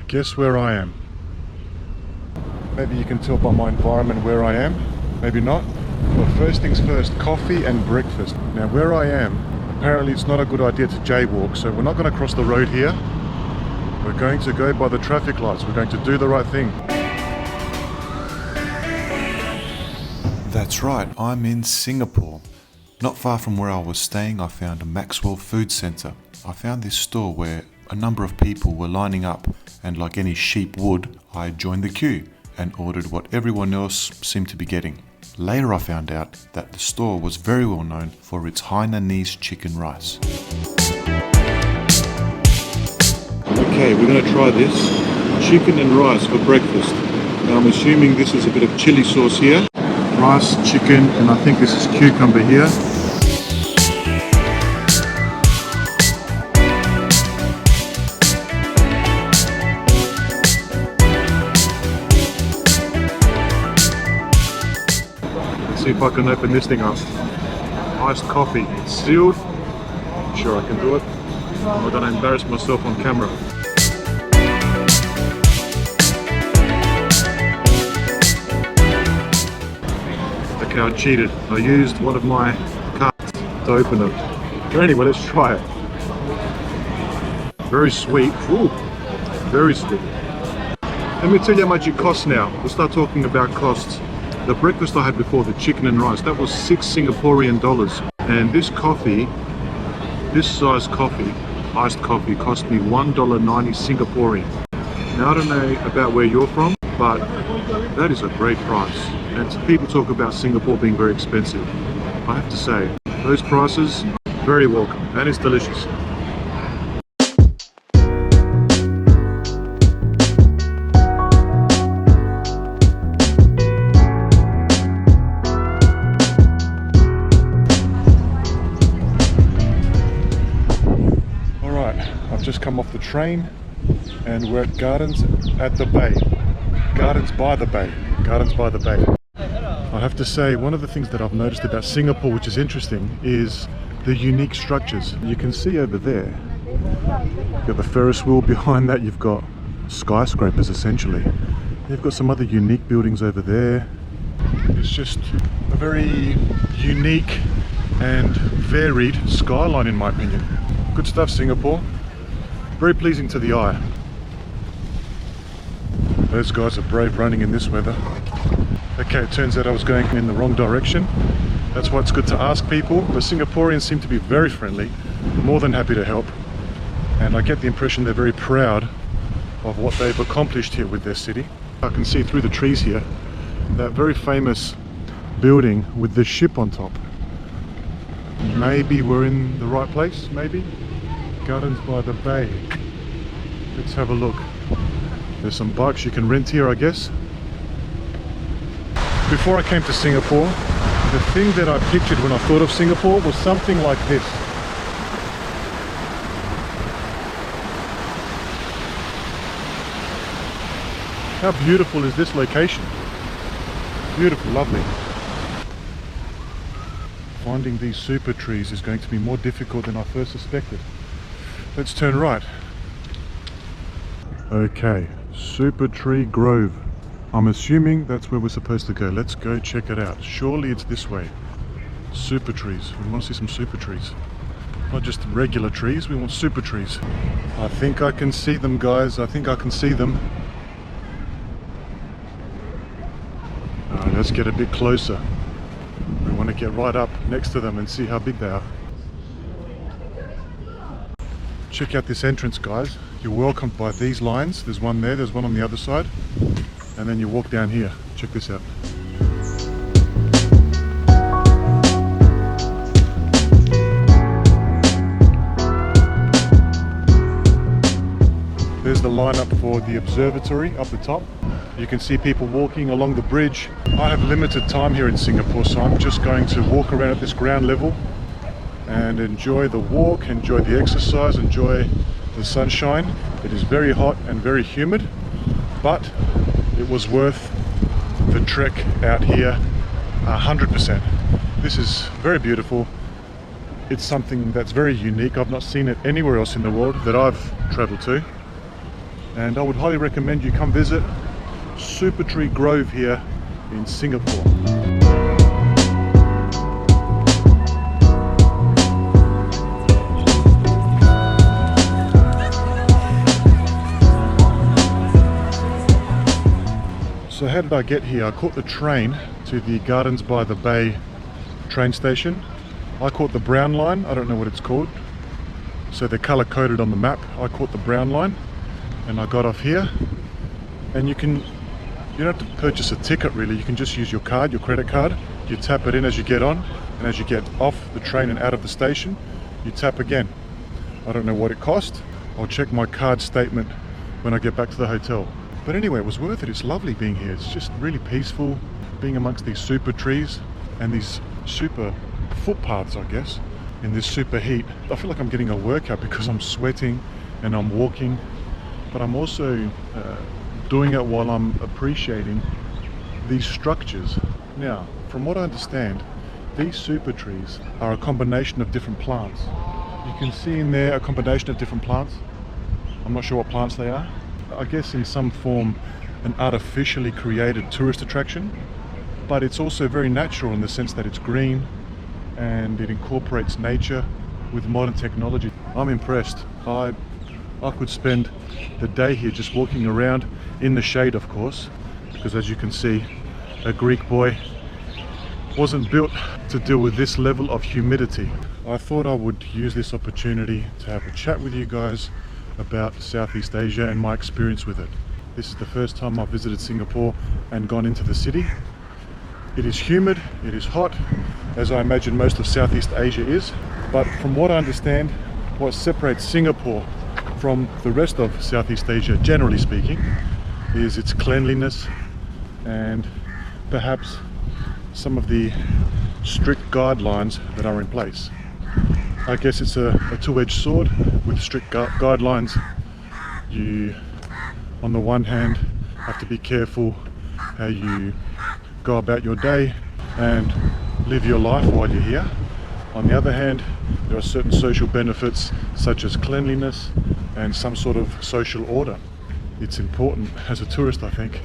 Guess where I am? Maybe you can tell by my environment where I am, maybe not. But first things first, coffee and breakfast. Now where I am, apparently it's not a good idea to jaywalk, so we're not going to cross the road here. We're going to go by the traffic lights. We're going to do the right thing. That's right, I'm in Singapore. Not far from where I was staying, I found a Maxwell Food Centre. I found this store where a number of people were lining up, and like any sheep would, I joined the queue and ordered what everyone else seemed to be getting. Later I found out that the store was very well known for its Hainanese chicken rice. Okay, we're going to try this chicken and rice for breakfast. Now I'm assuming this is a bit of chili sauce here. Rice, chicken, and I think this is cucumber here. Let's see if I can open this thing up. Iced coffee, it's sealed. Sure I can do it. I'm not going to embarrass myself on camera. Okay, I cheated. I used one of my cards to open it. But anyway, let's try it. Very sweet. Ooh, very sweet. Let me tell you how much it costs now. We'll start talking about costs. The breakfast I had before, the chicken and rice, that was 6 Singaporean dollars. And this coffee, this size coffee, iced coffee, cost me $1.90 Singaporean. Now I don't know about where you're from, but that is a great price. And people talk about Singapore being very expensive. I have to say, those prices, very welcome, and it's delicious. I've just come off the train and we're at Gardens at the Bay. Gardens by the Bay. Gardens by the Bay. I have to say, one of the things that I've noticed about Singapore, which is interesting, is the unique structures. You can see over there, you've got the Ferris wheel. Behind that you've got skyscrapers essentially. You've got some other unique buildings over there. It's just a very unique and varied skyline in my opinion. Good stuff, Singapore. Very pleasing to the eye. Those guys are brave running in this weather. Okay, it turns out I was going in the wrong direction. That's why it's good to ask people. The Singaporeans seem to be very friendly, more than happy to help. And I get the impression they're very proud of what they've accomplished here with their city. I can see through the trees here, that very famous building with the ship on top. Maybe we're in the right place, maybe? Gardens by the Bay. Let's have a look. There's some bikes you can rent here, I guess. Before I came to Singapore, the thing that I pictured when I thought of Singapore was something like this. How beautiful is this location? Beautiful, lovely. Finding these super trees is going to be more difficult than I first suspected. Let's turn right. Okay, Supertree Grove. I'm assuming that's where we're supposed to go. Let's go check it out. Surely it's this way. Super trees. We want to see some super trees. Not just regular trees, we want super trees. I think I can see them, guys. I think I can see them. Alright, let's get a bit closer. We want to get right up next to them and see how big they are. Check out this entrance, guys. You're welcomed by these lines. There's one there, there's one on the other side. And then you walk down here. Check this out. There's the lineup for the observatory up the top. You can see people walking along the bridge. I have limited time here in Singapore, so I'm just going to walk around at this ground level and enjoy the walk, enjoy the exercise, enjoy the sunshine. It is very hot and very humid, but it was worth the trek out here 100%. This is very beautiful. It's something that's very unique. I've not seen it anywhere else in the world that I've traveled to. and I would highly recommend you come visit Supertree Grove here in Singapore. So how did I get here? I caught the train to the Gardens by the Bay train station. I caught the brown line, I don't know what it's called. So they're color coded on the map. I caught the brown line and I got off here. And you don't have to purchase a ticket really, you can just use your card, your credit card. You tap it in as you get on, and as you get off the train and out of the station, you tap again. I don't know what it cost. I'll check my card statement when I get back to the hotel. But anyway, it was worth it. It's lovely being here. It's just really peaceful, being amongst these super trees and these super footpaths, I guess, in this super heat. I feel like I'm getting a workout because I'm sweating and I'm walking, but I'm also doing it while I'm appreciating these structures. Now, from what I understand, these super trees are a combination of different plants. You can see in there a combination of different plants. I'm not sure what plants they are. I guess in some form an artificially created tourist attraction, but it's also very natural in the sense that it's green and it incorporates nature with modern technology. I'm impressed. I could spend the day here just walking around in the shade, of course, because as you can see, a Greek boy wasn't built to deal with this level of humidity. I thought I would use this opportunity to have a chat with you guys about Southeast Asia and my experience with it. This is the first time I've visited Singapore and gone into the city. It is humid, it is hot, as I imagine most of Southeast Asia is, but from what I understand, what separates Singapore from the rest of Southeast Asia, generally speaking, is its cleanliness and perhaps some of the strict guidelines that are in place. I guess it's a two-edged sword with strict guidelines. You, on the one hand, have to be careful how you go about your day and live your life while you're here. On the other hand, there are certain social benefits such as cleanliness and some sort of social order. It's important as a tourist, I think,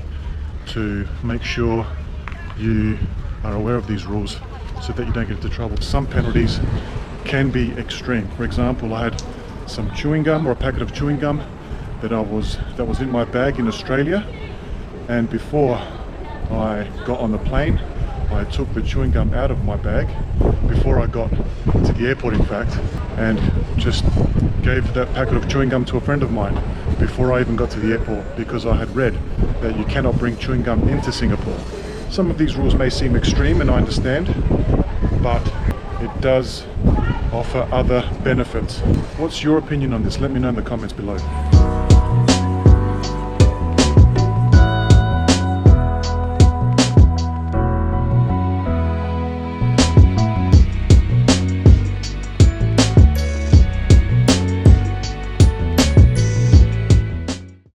to make sure you are aware of these rules so that you don't get into trouble. Some penalties can be extreme. For example, I had some chewing gum, or a packet of chewing gum that was in my bag in Australia, and before I got on the plane I took the chewing gum out of my bag before I got to the airport, in fact, and just gave that packet of chewing gum to a friend of mine before I even got to the airport, because I had read that you cannot bring chewing gum into Singapore. Some of these rules may seem extreme, and I understand, but it does offer other benefits. What's your opinion on this? Let me know in the comments below.